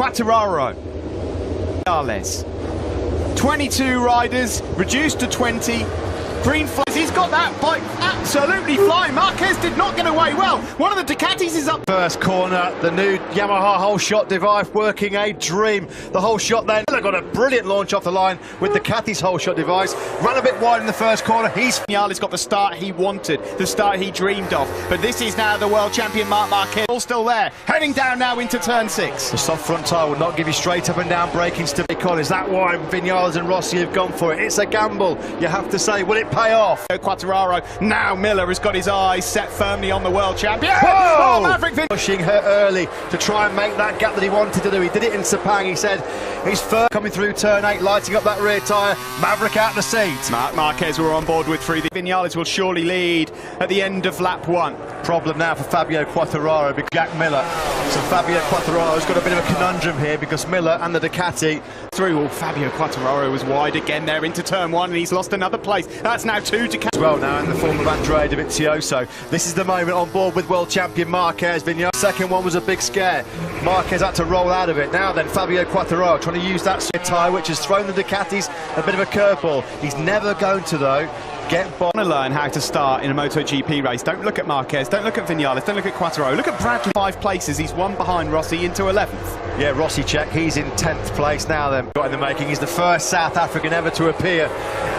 Quartararo. 22 riders, reduced to 20. Green flags, he's got that bike absolutely flying. Marquez did not get away well. One of the Ducatis is up. First corner, the new Yamaha whole shot device working a dream. The whole shot then got a brilliant launch off the line with Ducati's whole shot device. Ran a bit wide in the first corner. Vinales got the start he wanted, the start he dreamed of. But this is now the world champion Marc Marquez, all still there. Heading down now into turn 6. The soft front tyre will not give you straight up and down braking stability. Is that why Vinales and Rossi have gone for it? It's a gamble, you have to say. Will it pay off? Quartararo, now Miller has got his eyes set firmly on the world champion. Whoa! Oh, Maverick Vinales. Pushing her early to try and make that gap that he wanted to do. He did it in Sepang. He said he's first coming through turn 8, lighting up that rear tyre. Maverick out the seat. Marc Marquez were on board with 3. Vinales will surely lead at the end of lap 1. Problem now for Fabio Quartararo because Jack Miller. So Fabio Quartararo's got a bit of a conundrum here because Miller and the Ducati through. Well, Fabio Quartararo was wide again there into turn 1 and he's lost another place. That's now 2 Ducati. As well now in the form of Andrea Dovizioso. This is the moment on board with world champion Marquez. Vinales. Second one was a big scare. Marquez had to roll out of it. Now then Fabio Quartararo trying to use that tyre which has thrown the Ducatis a bit of a curveball. He's never going to though get by. Want to learn how to start in a MotoGP race. Don't look at Marquez, don't look at Vinales, don't look at Quartararo. Look at Bradley. 5 places, he's 1 behind Rossi into 11th. Yeah, Rossi check, he's in 10th place now then. Got in the making, he's the first South African ever to appear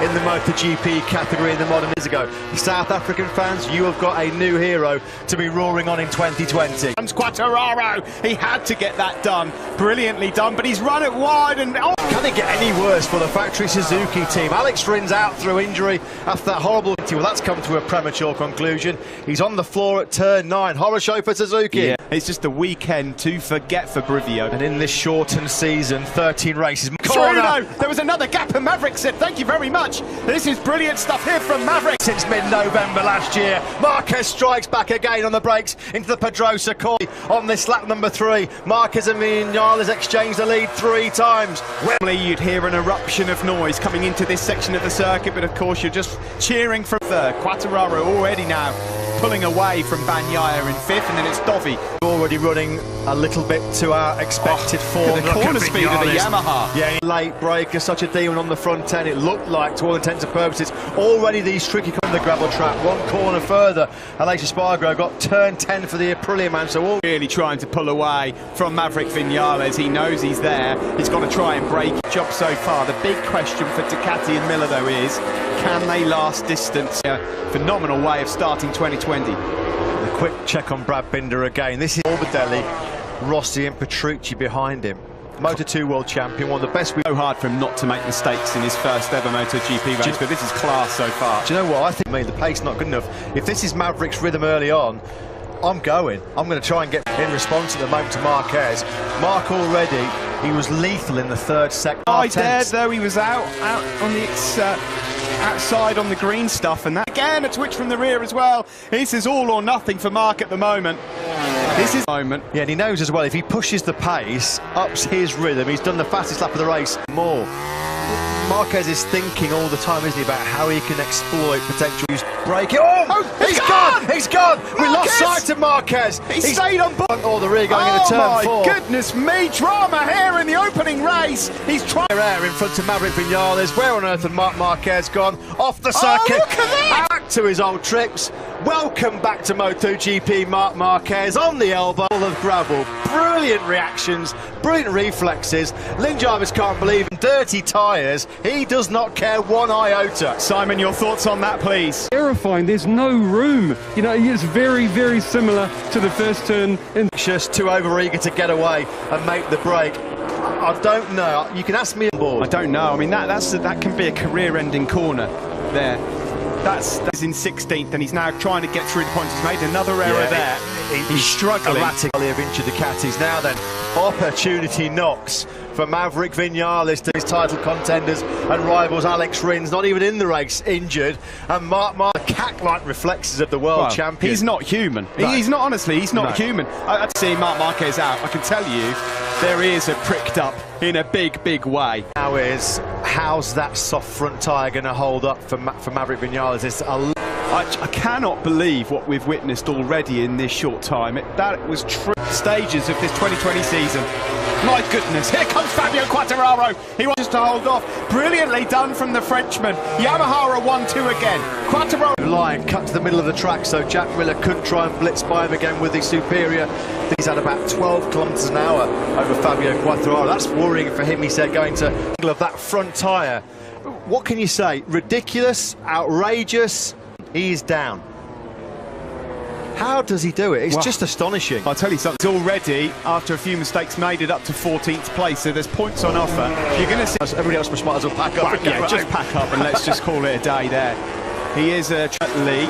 in the MotoGP category in the modern years ago. South African fans, you have got a new hero to be roaring on in 2020. Quartararo, he had to get that done. Brilliantly done, but he's run it wide and... Oh. Can it get any worse for the factory Suzuki team? Alex Rins out through injury after that horrible... Well, that's come to a premature conclusion. He's on the floor at turn 9. Horror show for Suzuki. Yeah, it's just a weekend to forget for Brivio. And in this shortened season, 13 races. There was another gap and Maverick said, thank you very much. This is brilliant stuff here from Maverick. Since mid-November last year, Marquez strikes back again on the brakes into the Pedrosa corner on this lap number 3. Marquez and Vinales exchanged the lead 3 times. Normally you'd hear an eruption of noise coming into this section of the circuit, but of course you're just cheering from third. Quartararo already now pulling away from Bagnaia in 5th, and then it's Dovi. Already running a little bit to our expected form. The corner speed of the Yamaha. Yeah, late breaker, such a demon on the front end. It looked like, to all intents and purposes, already these tricky on the gravel track. 1 corner further, Aleix Espargaro got turn 10 for the Aprilia man. So all really trying to pull away from Maverick Vinales. He knows he's there. He's got to try and break. Job so far. The big question for Ducati and Miller though is, can they last distance? A phenomenal way of starting 2020. A quick check on Brad Binder again. This is Morbidelli, Rossi and Petrucci behind him. Moto2 world champion, one of the best. So hard for him not to make mistakes in his first ever MotoGP race, but this is class so far. Do you know what? I think the pace not good enough. If this is Maverick's rhythm early on, I'm going to try and get in response at the moment to Marquez. Mark already, he was lethal in the 3rd sector. I dared though, he was out on the outside on the green stuff, and that again a twitch from the rear as well. This is all or nothing for Mark at the moment. This is the moment. Yeah, and he knows as well, if he pushes the pace, ups his rhythm, he's done the fastest lap of the race more. Marquez is thinking all the time, isn't he, about how he can exploit potential break. Oh, he's gone! He's gone! We lost sight of Marquez. He stayed on board. Or the rear going into turn 4. Oh my goodness me! Drama here in the opening race. He's trying air in front of Maverick Vinales. Where on earth had Marc Marquez gone? Off the circuit. Oh, look at that! Back to his old tricks. Welcome back to MotoGP, Marc Marquez on the elbow of gravel. Brilliant reactions, brilliant reflexes. Lynn Jarvis can't believe him. Dirty tyres. He does not care 1 iota. Simon, your thoughts on that, please? Terrifying. There's no room. You know, it's very, very similar to the first turn. Just too over-eager to get away and make the break. I don't know. You can ask me on board. I don't know. I mean, that can be a career-ending corner there. That's in 16th, and he's now trying to get through the points. He's made another error there. He's struggling. Erratically of injured Ducatis. Now then, opportunity knocks for Maverick Vinales to his title contenders and rivals. Alex Rins, not even in the race, injured. And Mark, cat-like reflexes of the world champion. He's not human. No. He's not, honestly, he's not human. I'd see Marc Marquez out. I can tell you, their ears are pricked up in a big, big way. Now is, how's that soft front tyre going to hold up for Maverick Vinales? It's I cannot believe what we've witnessed already in this short time. That was true stages of this 2020 season. My goodness, here comes Fabio Quartararo. He wants to hold off. Brilliantly done from the Frenchman. Yamaha are 1-2 again. Quartararo. Line cut to the middle of the track, so Jack Miller couldn't try and blitz by him again with the superior. He's had about 12 kilometres an hour over Fabio Quartararo. That's worrying for him, he said, going to angle of that front tyre. What can you say? Ridiculous, outrageous. He's down. How does he do it? It's just astonishing. I'll tell you something, already, after a few mistakes, made it up to 14th place, so there's points on offer. You're going to see... Everybody else might as well pack up. Well, yeah, just pack up and let's just call it a day there. He is a lead.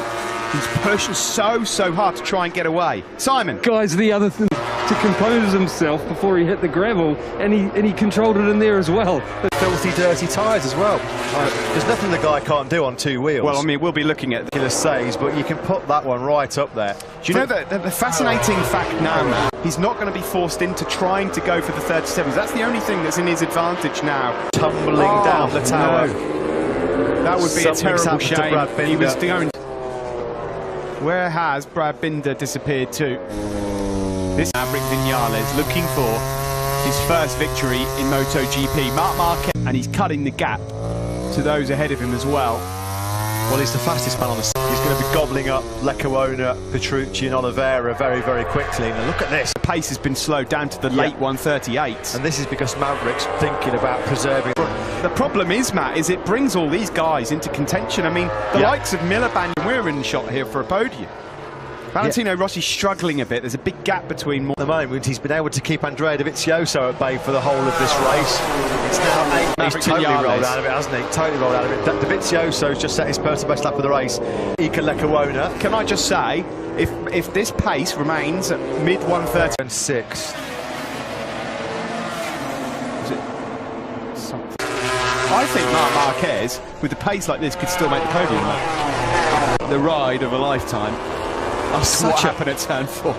He's pushing so hard to try and get away. Simon. Guys, the other thing, to compose himself before he hit the gravel, and he controlled it in there as well. Filthy, dirty tyres as well. There's nothing the guy can't do on two wheels. Well, I mean, we'll be looking at the saves, but you can put that one right up there. Do you know that the fascinating fact now, Matt, he's not going to be forced into trying to go for the 37s. That's the only thing that's in his advantage now. Tumbling down the tower. No. That would be a terrible shame. He was going. Where has Brad Binder disappeared to? This Maverick Vinales looking for his first victory in MotoGP. Marc Marquez, and he's cutting the gap to those ahead of him as well. Well, he's the fastest man on the side. He's going to be gobbling up Leccaona, Petrucci and Oliveira very quickly. Now look at this. The pace has been slowed down to the late 138s. And this is because Maverick's thinking about preserving. The problem is, Matt, is it brings all these guys into contention. I mean, the likes of Miller, we're in shot here for a podium. Valentino Rossi's struggling a bit. There's a big gap between more. At the moment, he's been able to keep Andrea Dovizioso at bay for the whole of this race. It's now 8. He's totally rolled out of it, hasn't he? Totally rolled out of it. Dovizioso's just set his personal best lap of the race. Ika Leccaona. Can I just say, if this pace remains at mid 130 and 6. I think Marc Marquez, with the pace like this, could still make the podium. The ride of a lifetime. That's what happened at turn 4.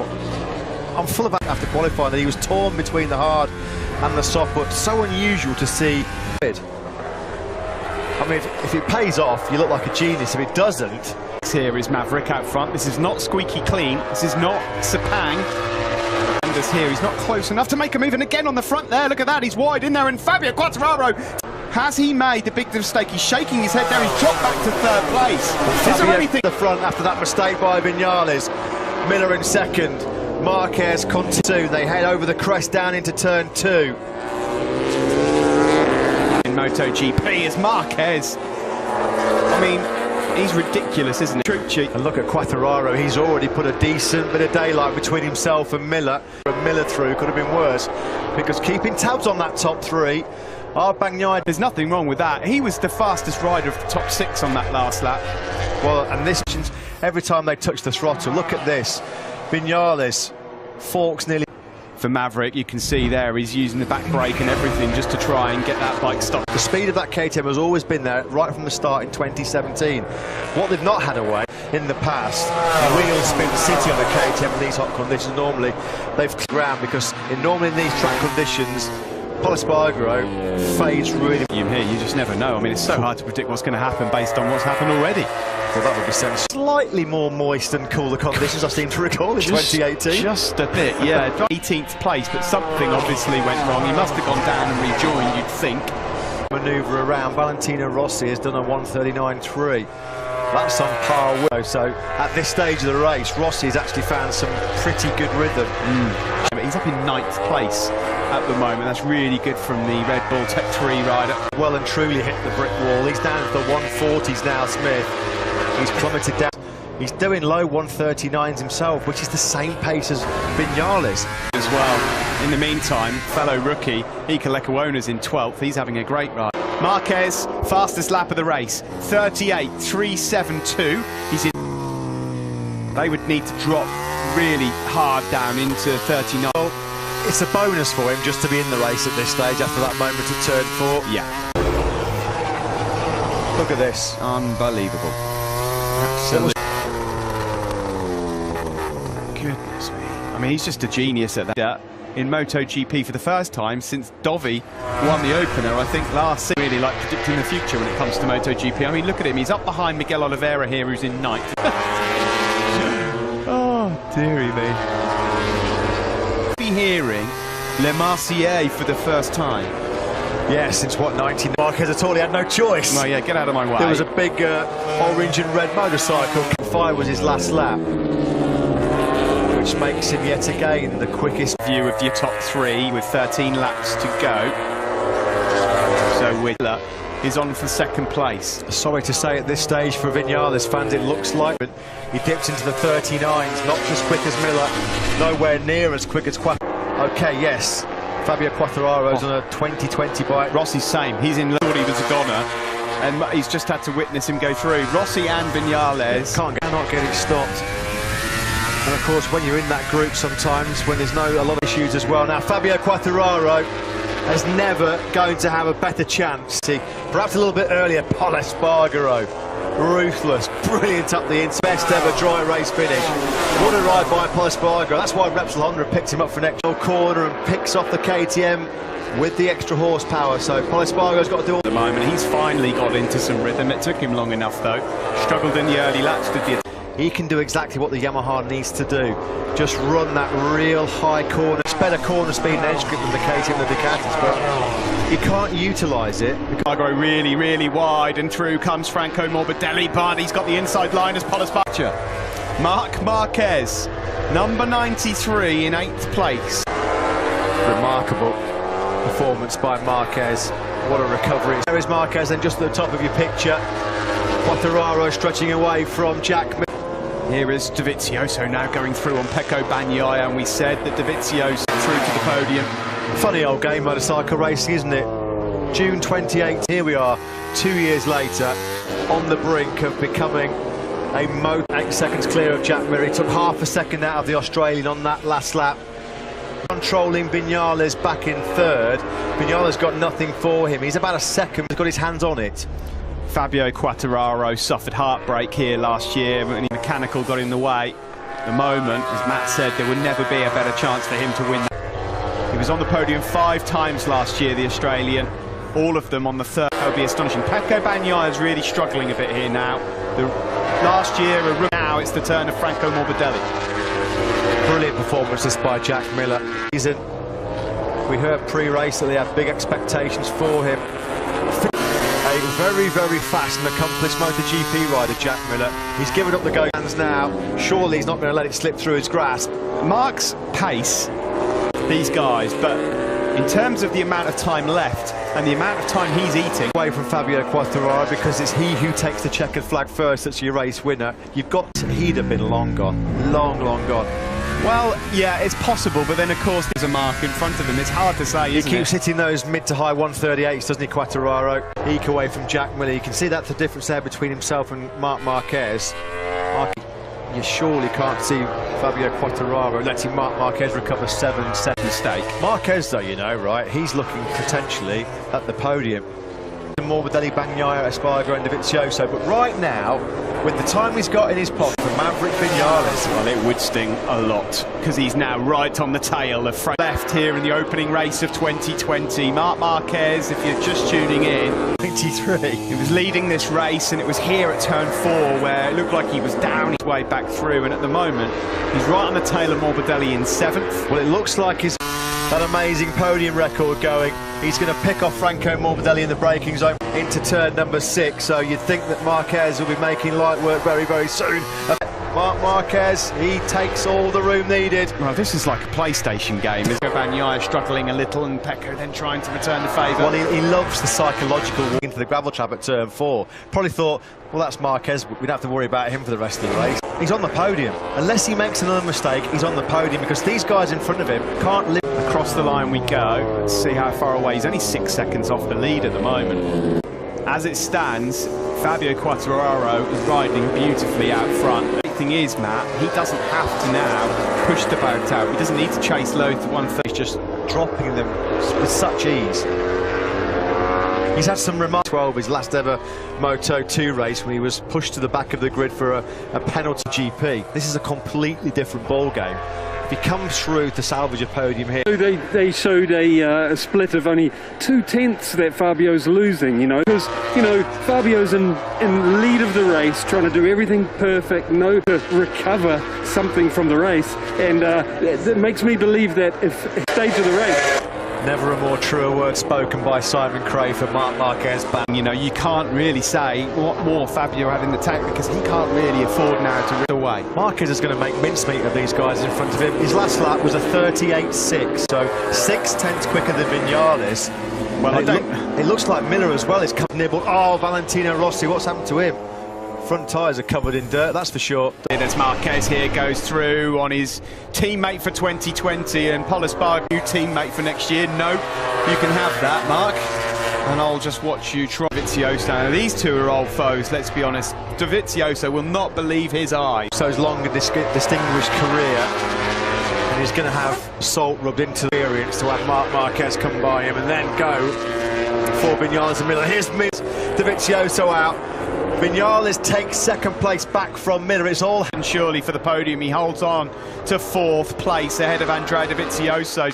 I'm full of after qualifying that he was torn between the hard and the soft, but so unusual to see. I mean, if it pays off, you look like a genius. If it doesn't... Here is Maverick out front. This is not squeaky clean. This is not Sepang. And this here, he's not close enough to make a move. And again on the front there, look at that, he's wide in there. And Fabio Quartararo, has he made the big mistake? He's shaking his head there. He's dropped back to 3rd place. Is there anything... The front after that mistake by Vinales. Miller in 2nd. Marquez continue. They head over the crest down into turn 2. In MotoGP is Marquez. I mean, he's ridiculous, isn't he? Petrucci. And look at Quartararo. He's already put a decent bit of daylight between himself and Miller. Miller through could have been worse, because keeping tabs on that top 3. There's nothing wrong with that. He was the fastest rider of the top 6 on that last lap. Well, and this, every time they touch the throttle, look at this. Vinales forks nearly. For Maverick, you can see there he's using the back brake and everything just to try and get that bike stopped. The speed of that KTM has always been there right from the start in 2017. What they've not had away in the past, wheel spin city on the KTM in these hot conditions. Normally they've ground, because normally in these track conditions, Polispargro fades really. Here, you just never know. I mean, it's so hard to predict what's going to happen based on what's happened already. Well, that would be sense. Slightly more moist and cooler conditions I seem to recall in 2018. Just a bit, yeah. 18th place, but something obviously went wrong. He must have gone down and rejoined, you'd think. Manoeuvre around. Valentino Rossi has done a 139.3. That's on par with. So at this stage of the race, Rossi has actually found some pretty good rhythm. He's up in 9th place at the moment. That's really good from the Red Bull Tech 3 rider. Well and truly hit the brick wall. He's down to the 140s now, Smith. He's plummeted down. He's doing low 139s himself, which is the same pace as Vinales. As well. In the meantime, fellow rookie Ika Leccaona's in 12th. He's having a great ride. Marquez, fastest lap of the race, 38.372. He's in. They would need to drop really hard down into 39. It's a bonus for him just to be in the race at this stage after that moment of turn 4. Yeah. Look at this. Unbelievable. Absolutely. Goodness me. I mean, he's just a genius at that. In MotoGP for the first time since Dovi won the opener, I think, last season. Really like predicting the future when it comes to MotoGP. I mean, look at him. He's up behind Miguel Oliveira here, who's in 9th. Oh, dearie me. Be hearing Le Marseillais for the first time. Yeah, since what, 19... Marquez Jatuh had no choice. Well, yeah, get out of my way. There was a big orange and red motorcycle. 5 was his last lap, which makes him yet again the quickest. View of your top 3 with 13 laps to go. So Whitler is on for second place. Sorry to say at this stage for Vinales fans, it looks like he dips into the 39s, not as quick as Miller, nowhere near as quick as Okay, yes, Fabio Quartararo's on a 2020 bike. Rossi's same, he's in, thought he was a goner, and he's just had to witness him go through. Rossi and Vinales cannot get it stopped. And of course, when you're in that group sometimes, when there's a lot of issues as well. Now, Fabio Quartararo is never going to have a better chance. Perhaps a little bit earlier, Pol Espargaro, ruthless, brilliant up the inside, best ever dry race finish. What a ride by Pol Espargaro. That's why Repsol Honda picked him up for an extra corner and picks off the KTM with the extra horsepower. So Pol Espargaro's got to do all at the moment. He's finally got into some rhythm. It took him long enough though. Struggled in the early laps, did the... He can do exactly what the Yamaha needs to do. Just run that real high corner. It's better corner speed and edge grip than the KTM and the Ducatis, but he can't utilise it. Cargo really, really wide, and through comes Franco Morbidelli, but he's got the inside line as Pol Espargaro. Marc Marquez, number 93 in 8th place. Remarkable performance by Marquez. What a recovery. There is Marquez, and just at the top of your picture, Quartararo stretching away from Jack Miller. Here is Dovizioso now going through on Pecco Bagnaia, and we said that Dovizioso through to the podium. Funny old game, motorcycle racing, isn't it? June 28th, here we are, 2 years later, on the brink of becoming a 8 seconds clear of Jack Miller. He took half a second out of the Australian on that last lap. Controlling Vinales back in 3rd. Vinales got nothing for him. He's about a second, he's got his hands on it. Fabio Quartararo suffered heartbreak here last year when mechanical got in the way. At the moment, as Matt said, there would never be a better chance for him to win. He was on the podium 5 times last year, the Australian, all of them on the 3rd. That would be astonishing. Pecco Bagnaia is really struggling a bit here now. Last year, now it's the turn of Franco Morbidelli. Brilliant performances by Jack Miller. We heard pre-race that they had big expectations for him. A very, very fast and accomplished MotoGP rider, Jack Miller. He's given up the go hands now. Surely he's not going to let it slip through his grasp. Mark's pace, these guys, but in terms of the amount of time left and the amount of time he's eating away from Fabio Quartararo, because it's he who takes the checkered flag first that's your race winner. He'd have been long gone, long gone. Well, yeah, it's possible, but then of course there's a mark in front of him. It's hard to say, isn't it? He keeps hitting those mid to high 138s, doesn't he, Quartararo? Eke away from Jack Miller. You can see that's the difference there between himself and Marc Marquez. You surely can't see Fabio Quartararo letting Marc Marquez recover 7 seconds mistake. Marquez, though, you know, right, he's looking potentially at the podium. Morbidelli, Bagnaia, Espargaro and Dovizioso, but right now, with the time he's got in his pocket for Maverick Vinales, well, it would sting a lot, because he's now right on the tail of Frank. Left here in the opening race of 2020. Marc Marquez, if you're just tuning in, 23. He was leading this race, and it was here at turn 4 where it looked like he was down his way back through, and at the moment, he's right on the tail of Morbidelli in 7th. Well, it looks like he's that amazing podium record going. He's going to pick off Franco Morbidelli in the braking zone into turn number 6, so you'd think that Marquez will be making light work very, very soon. Marc Marquez, he takes all the room needed. Well, this is like a PlayStation game. Bagnaia struggling a little, and Pecco then trying to return the favour. Well, he loves the psychological walk into the gravel trap at turn 4. Probably thought, well, that's Marquez, we don't have to worry about him for the rest of the race. He's on the podium. Unless he makes another mistake, he's on the podium, because these guys in front of him can't live. Across the line we go. Let's see how far away. He's only 6 seconds off the lead at the moment. As it stands, Fabio Quartararo is riding beautifully out front. The thing is, Matt, he doesn't have to now push the boat out. He doesn't need to chase low to 130. He's just dropping them with such ease. He's had some remarks. 12, his last ever Moto2 race, when he was pushed to the back of the grid for a penalty GP. This is a completely different ball game. if he comes through to salvage a podium here. They showed a split of only 2/10 that Fabio's losing, you know, because, you know, Fabio's in lead of the race, trying to do everything perfect, to recover something from the race, and it makes me believe that if stage of the race. Never a more truer word spoken by Simon Cray for Marc Marquez. You know, you can't really say what more Fabio had in the tank, because he can't really afford now to rip away. Marquez is going to make mincemeat of these guys in front of him. His last lap was a 38.6, so 6/10 quicker than Vinales. Well, it looks like Miller as well is nibbled. Oh, Valentino Rossi, what's happened to him? Front tyres are covered in dirt, that's for sure. There's Marquez here, goes through on his teammate for 2020, and Pol Espargaro, new teammate for next year. No, you can have that, Mark. And I'll just watch you try Dovizioso. Now, these two are old foes, let's be honest. Dovizioso will not believe his eyes. So his long and distinguished career, and he's going to have salt rubbed into the experience to have Marc Marquez come by him and then go for Vinales and Miller. Here's Dovizioso out. Vinales takes second place back from Miller. It's all and surely for the podium. He holds on to 4th place ahead of Andrea Dovizioso.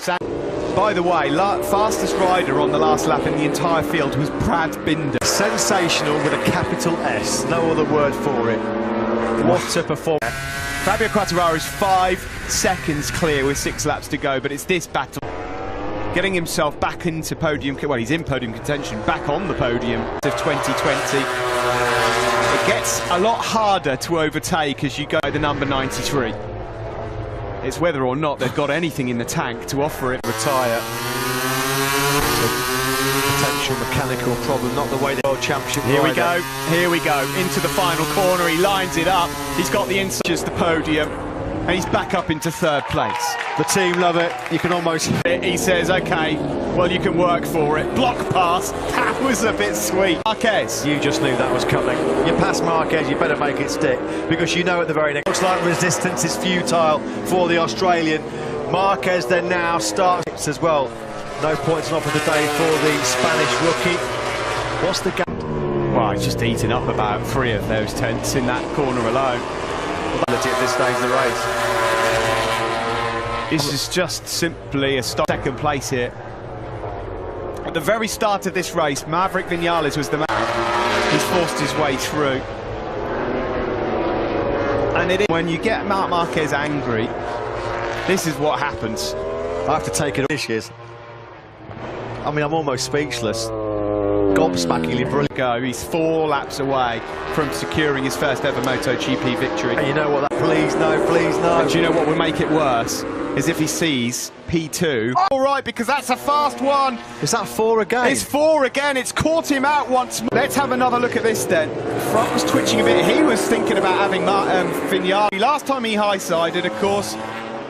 By the way, fastest rider on the last lap in the entire field was Brad Binder. Sensational with a capital S, no other word for it. What a performance. Fabio Quartararo is 5 seconds clear with 6 laps to go, but it's this battle. Getting himself back into podium, well, he's in podium contention, back on the podium of 2020. It gets a lot harder to overtake as you go the number 93. It's whether or not they've got anything in the tank to offer it. Retire. Potential mechanical problem, not the way the World Championship. Here we go, into the final corner. He lines it up. He's got the inside, just the podium, and he's back up into 3rd place. The team love it. You can almost. He says, "Okay, well, you can work for it." Block pass. That was a bit sweet. Marquez. You just knew that was coming. You pass Marquez, you better make it stick, because you know at the very next. Looks like resistance is futile for the Australian. Marquez then now starts as well. No points off of the day for the Spanish rookie. What's the gap? Well, he's just eaten up about 3 of those tenths in that corner alone. At this stage of the race. This is just simply a second place here. At the very start of this race, Maverick Vinales was the man. He's forced his way through. And it is when you get Marc Marquez angry, this is what happens. I have to take it dishes. I mean, I'm almost speechless. Gobsmackingly brilliant. He's 4 laps away from securing his first ever MotoGP victory. And you know what? Please no, please no. And do you know what will make it worse? Is if he sees P2. All right, because that's a fast one. Is that 4 again? It's 4 again. It's caught him out once more. Let's have another look at this then. Front was twitching a bit. He was thinking about having Vinales. Last time he high-sided, of course.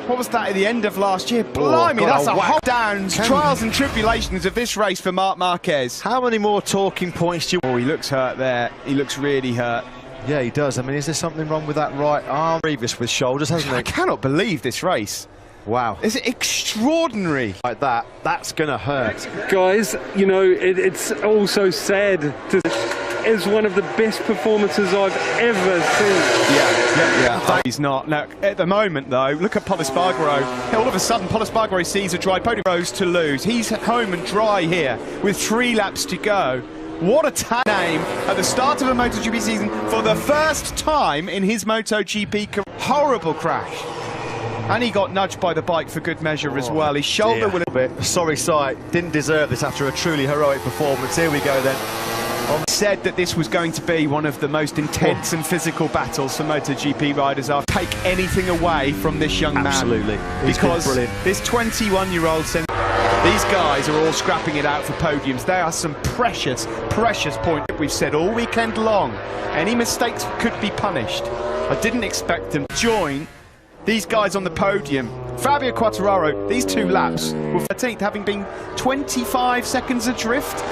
What was that at the end of last year? Blimey, that's a hot downs, trials and tribulations of this race for Marc Marquez. How many more talking points do you... Oh, he looks hurt there. He looks really hurt. Yeah, he does. I mean, is there something wrong with that right arm? Previous with shoulders, hasn't he? I cannot believe this race. Wow. Is it extraordinary? Like that, that's going to hurt. Guys, you know, it's also sad to... is one of the best performances I've ever seen. Yeah. He's not. Now, at the moment, though, look at Pol Espargaro. All of a sudden, Pol Espargaro sees a dry podium. Rose to lose. He's home and dry here with 3 laps to go. What a tag name at the start of a MotoGP season for the first time in his MotoGP career. Horrible crash. And he got nudged by the bike for good measure as well. His shoulder will... Sorry sight. Didn't deserve this after a truly heroic performance. Here we go then. Said that this was going to be one of the most intense and physical battles for MotoGP riders. I'll take anything away from this young man. Absolutely. Because this 21-year-old said these guys are all scrapping it out for podiums. They are some precious, precious points. We've said all weekend long, any mistakes could be punished. I didn't expect them to join these guys on the podium. Fabio Quartararo, these 2 laps were 13th, having been 25 seconds adrift.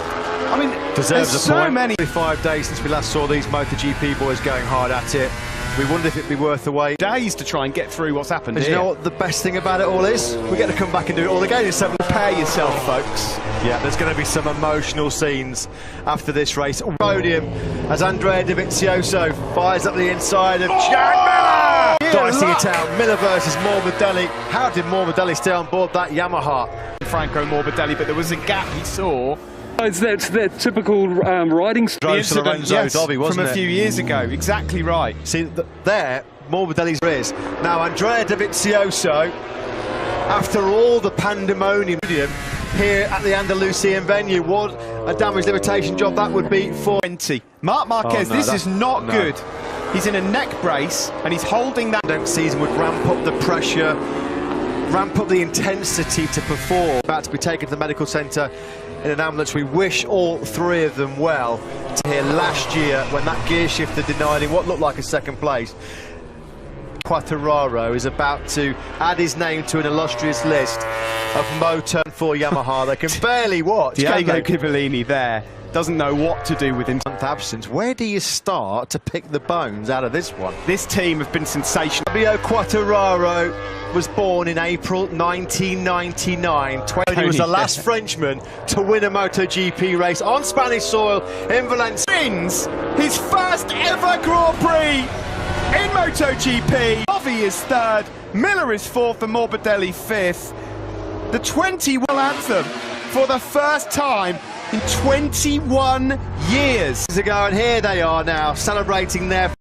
I mean, deserves there's a point. So many. 5 days since we last saw these MotoGP boys going hard at it. We wondered if it'd be worth the wait. Days to try and get through what's happened here. You know what the best thing about it all is? We get to come back and do it all again in 7. Prepare yourself, folks. Yeah, there's going to be some emotional scenes after this race. Podium as Andrea Dovizioso fires up the inside of Jack Miller. dicing it out. Miller versus Morbidelli. How did Morbidelli stay on board that Yamaha? Franco Morbidelli, but there was a gap he saw. It's that typical riding style. Drove to Lorenzo Dobby, wasn't from a few years ago. Exactly right. See, there, Morbidelli's is. Now, Andrea Dovizioso, after all the pandemonium here at the Andalusian venue, what a damage limitation job that would be for 20. Marc Marquez, this is not good. He's in a neck brace and he's holding that. Season would ramp up the pressure, ramp up the intensity to perform. About to be taken to the medical centre in an ambulance. We wish all three of them well. To hear last year when that gear shifter denied him what looked like a second place. Quartararo is about to add his name to an illustrious list of Moto for Yamaha. They can barely watch. Diego Ghibellini there doesn't know what to do with him. Absence. Where do you start to pick the bones out of this one? This team have been sensational. Fabio Quartararo was born in April 1999. He was the last Frenchman to win a MotoGP race on Spanish soil in Valencia. Wins his first ever Grand Prix in MotoGP. Bovy is third, Miller is fourth, and Morbidelli fifth. The 21 anthem for the first time in 21 years ago, and here they are now celebrating their